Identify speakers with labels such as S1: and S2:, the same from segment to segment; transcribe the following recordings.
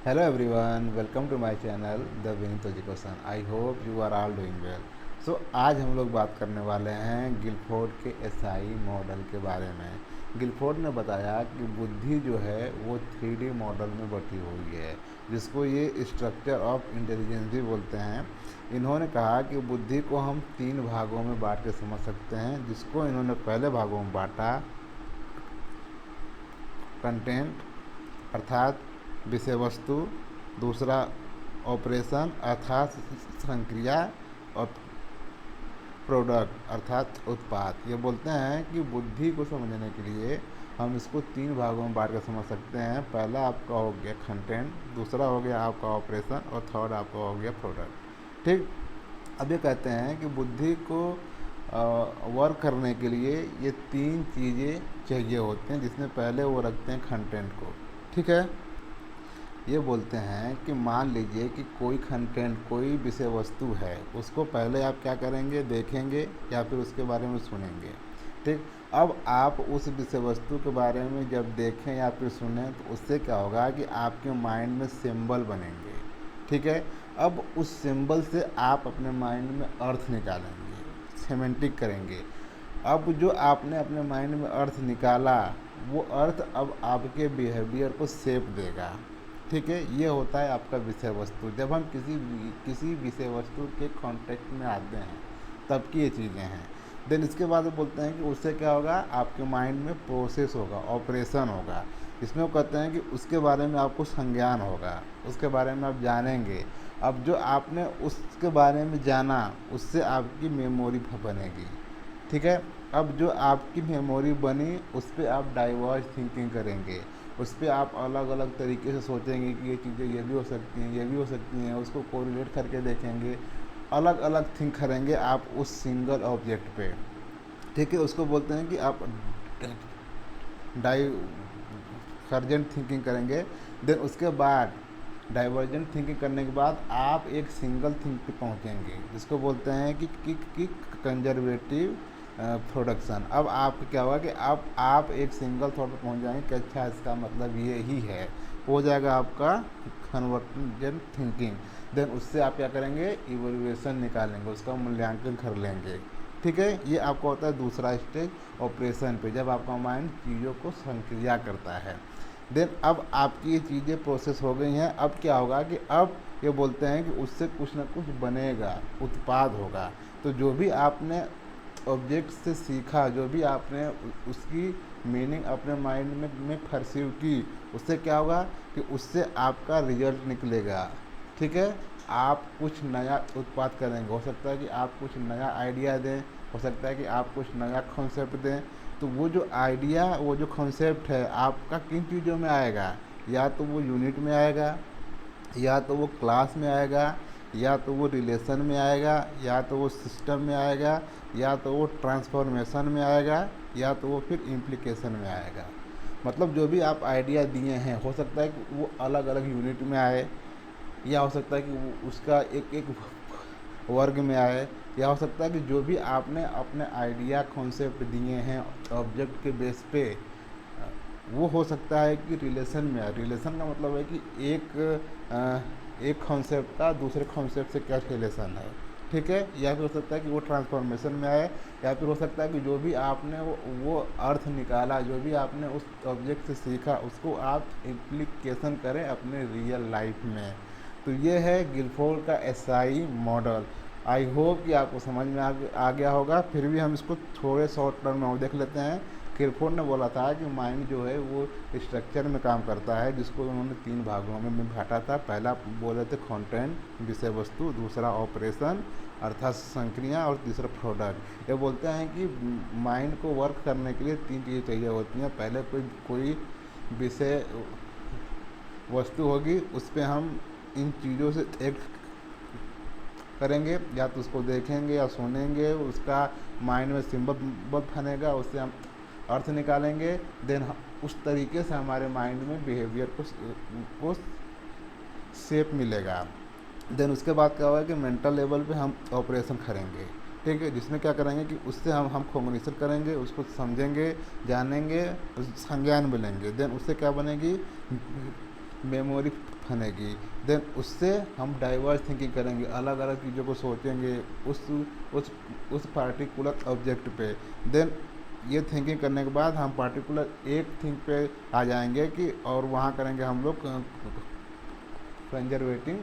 S1: Hello everyone, welcome to my channel The Vinit Education. I hope you are all doing well. आज हम लोग बात करने वाले हैं गिलफोर्ड के एसआई मॉडल के बारे में। गिलफोर्ड ने बताया कि बुद्धि जो है वो 3D मॉडल में बटी हुई है, जिसको ये स्ट्रक्चर ऑफ इंटेलिजेंस भी बोलते हैं। इन्होंने कहा कि बुद्धि को हम 3 भागों में बांट के समझ सकते हैं, जिसको इन्होंने पहले भागों में बांटा कंटेंट अर्थात विषय वस्तु, दूसरा ऑपरेशन अर्थात संक्रिया, और प्रोडक्ट अर्थात उत्पाद। ये बोलते हैं कि बुद्धि को समझने के लिए हम इसको 3 भागों में बांट कर समझ सकते हैं। पहला आपका हो गया कंटेंट, दूसरा हो गया आपका ऑपरेशन, और थर्ड आपका हो गया प्रोडक्ट। ठीक। अब ये कहते हैं कि बुद्धि को वर्क करने के लिए ये 3 चीज़ें चाहिए होते हैं, जिसमें पहले वो रखते हैं कंटेंट को। ठीक है। ये बोलते हैं कि मान लीजिए कि कोई कंटेंट, कोई विषय वस्तु है, उसको पहले आप क्या करेंगे, देखेंगे या फिर उसके बारे में सुनेंगे। ठीक। अब आप उस विषय वस्तु के बारे में जब देखें या फिर सुने तो उससे क्या होगा कि आपके माइंड में सिंबल बनेंगे। ठीक है। अब उस सिंबल से आप अपने माइंड में अर्थ निकालेंगे, सेमेंटिक करेंगे। अब जो आपने अपने माइंड में अर्थ निकाला, वो अर्थ अब आपके बिहेवियर को शेप देगा। ठीक है। ये होता है आपका विषय वस्तु। जब हम किसी विषय वस्तु के कॉन्टेक्ट में आते हैं तब की ये चीज़ें हैं। देन इसके बाद वो बोलते हैं कि उससे क्या होगा, आपके माइंड में प्रोसेस होगा, ऑपरेशन होगा। इसमें वो कहते हैं कि उसके बारे में आपको संज्ञान होगा, उसके बारे में आप जानेंगे। अब जो आपने उसके बारे में जाना, उससे आपकी मेमोरी बनेगी। ठीक है। अब जो आपकी मेमोरी बनी, उस पर आप डाइवर्स थिंकिंग करेंगे, उस पर आप अलग अलग तरीके से सोचेंगे कि ये चीज़ें ये भी हो सकती हैं, ये भी हो सकती हैं, उसको कोरिलेट करके देखेंगे, अलग अलग थिंक करेंगे आप उस सिंगल ऑब्जेक्ट पे। ठीक है। उसको बोलते हैं कि आप डाइवर्जेंट थिंकिंग करेंगे। देन उसके बाद डाइवर्जेंट थिंकिंग करने के बाद आप एक सिंगल थिंक पे पहुंचेंगे, जिसको बोलते हैं कि कंजर्वेटिव प्रोडक्शन। अब आप क्या होगा कि आप एक सिंगल थॉट पे पहुंच जाएंगे कि अच्छा इसका मतलब ये ही है, हो जाएगा आपका कन्वर्जेंट थिंकिंग। देन उससे आप क्या करेंगे, इवैल्यूएशन निकालेंगे, उसका मूल्यांकन कर लेंगे। ठीक है। ये आपका होता है दूसरा स्टेज ऑपरेशन पे, जब आपका माइंड चीज़ों को संक्रिया करता है। देन अब आपकी ये चीज़ें प्रोसेस हो गई हैं। अब क्या होगा कि अब ये बोलते हैं कि उससे कुछ ना कुछ बनेगा, उत्पाद होगा। तो जो भी आपने ऑब्जेक्ट से सीखा, जो भी आपने उसकी मीनिंग अपने माइंड में परसीव की, उससे क्या होगा कि उससे आपका रिजल्ट निकलेगा। ठीक है। आप कुछ नया उत्पाद करेंगे, हो सकता है कि आप कुछ नया आइडिया दें, हो सकता है कि आप कुछ नया कॉन्सेप्ट दें। तो वो जो आइडिया, वो जो कॉन्सेप्ट है, आपका किन चीज़ों में आएगा, या तो वो यूनिट में आएगा, या तो वो क्लास में आएगा, या तो वो रिलेशन में आएगा, या तो वो सिस्टम में आएगा, या तो वो ट्रांसफॉर्मेशन में आएगा, या तो वो फिर इम्प्लीकेशन में आएगा। मतलब जो भी आप आइडिया दिए हैं, हो सकता है कि वो अलग अलग यूनिट में आए, या हो सकता है कि वो उसका एक एक वर्ग में आए, या हो सकता है कि जो भी आपने अपने आइडिया कॉन्सेप्ट दिए हैं ऑब्जेक्ट के बेस पे, वो हो सकता है कि रिलेशन में आए। रिलेशन का मतलब है कि एक कॉन्सेप्ट का दूसरे कॉन्सेप्ट से क्या रिलेशन है। ठीक है। या फिर हो सकता है कि वो ट्रांसफॉर्मेशन में आए, या फिर हो सकता है कि जो भी आपने वो अर्थ निकाला, जो भी आपने उस ऑब्जेक्ट से सीखा, उसको आप इम्प्लीकेशन करें अपने रियल लाइफ में। तो ये है गिलफोर्ड का एसआई मॉडल। आई होप कि आपको समझ में आ गया होगा। फिर भी हम इसको थोड़े शॉर्ट टर्म में और देख लेते हैं। गिलफोर्ड ने बोला था कि माइंड जो है वो स्ट्रक्चर में काम करता है, जिसको उन्होंने 3 भागों में बांटा था। पहला बोले थे कंटेंट विषय वस्तु, दूसरा ऑपरेशन अर्थात संक्रिया, और तीसरा प्रोडक्ट। ये बोलते हैं कि माइंड को वर्क करने के लिए 3 चीज़ें चाहिए होती हैं। पहले कोई विषय वस्तु होगी, उस पर हम इन चीज़ों से एक करेंगे, या तो उसको देखेंगे या सुनेंगे, उसका माइंड में सिंबल बनेगा, उससे हम अर्थ निकालेंगे। देन उस तरीके से हमारे माइंड में बिहेवियर को शेप मिलेगा। देन उसके बाद क्या होगा कि मेंटल लेवल पे हम ऑपरेशन करेंगे। ठीक है। जिसमें क्या करेंगे कि उससे हम कॉम्बिनेशन करेंगे, उसको समझेंगे, जानेंगे, संज्ञान मिलेंगे। देन उससे क्या बनेगी, मेमोरी बनेगी। देन उससे हम डाइवर्स थिंकिंग करेंगे, अलग अलग चीज़ों को सोचेंगे उस उस पार्टिकुलर ऑब्जेक्ट पे। देन ये थिंकिंग करने के बाद हम पार्टिकुलर एक थिंग पे आ जाएंगे कि और वहाँ करेंगे हम लोग कंजर्वेटिंग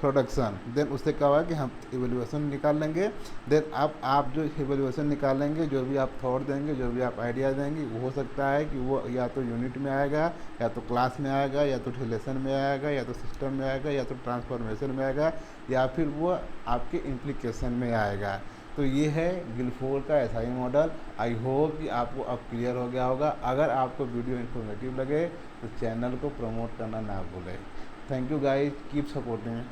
S1: प्रोडक्शन। देन उससे क्या होगा कि हम इवैल्यूएशन निकाल लेंगे। देन अब आप जो इवैल्यूएशन निकालेंगे, जो भी आप थॉट देंगे, जो भी आप आइडिया देंगे, वो हो सकता है कि वो या तो यूनिट में आएगा, या तो क्लास में आएगा, या तो रिलेशन में आएगा, या तो सिस्टम में आएगा, या तो ट्रांसफॉर्मेशन में आएगा, या फिर वो आपके इम्प्लीकेशन में आएगा। तो ये है गिलफोर्ड का एसआई मॉडल। आई होप कि आपको अब क्लियर हो गया होगा। अगर आपको वीडियो इन्फॉर्मेटिव लगे तो चैनल को प्रमोट करना ना भूलें। Thank you guys, keep supporting.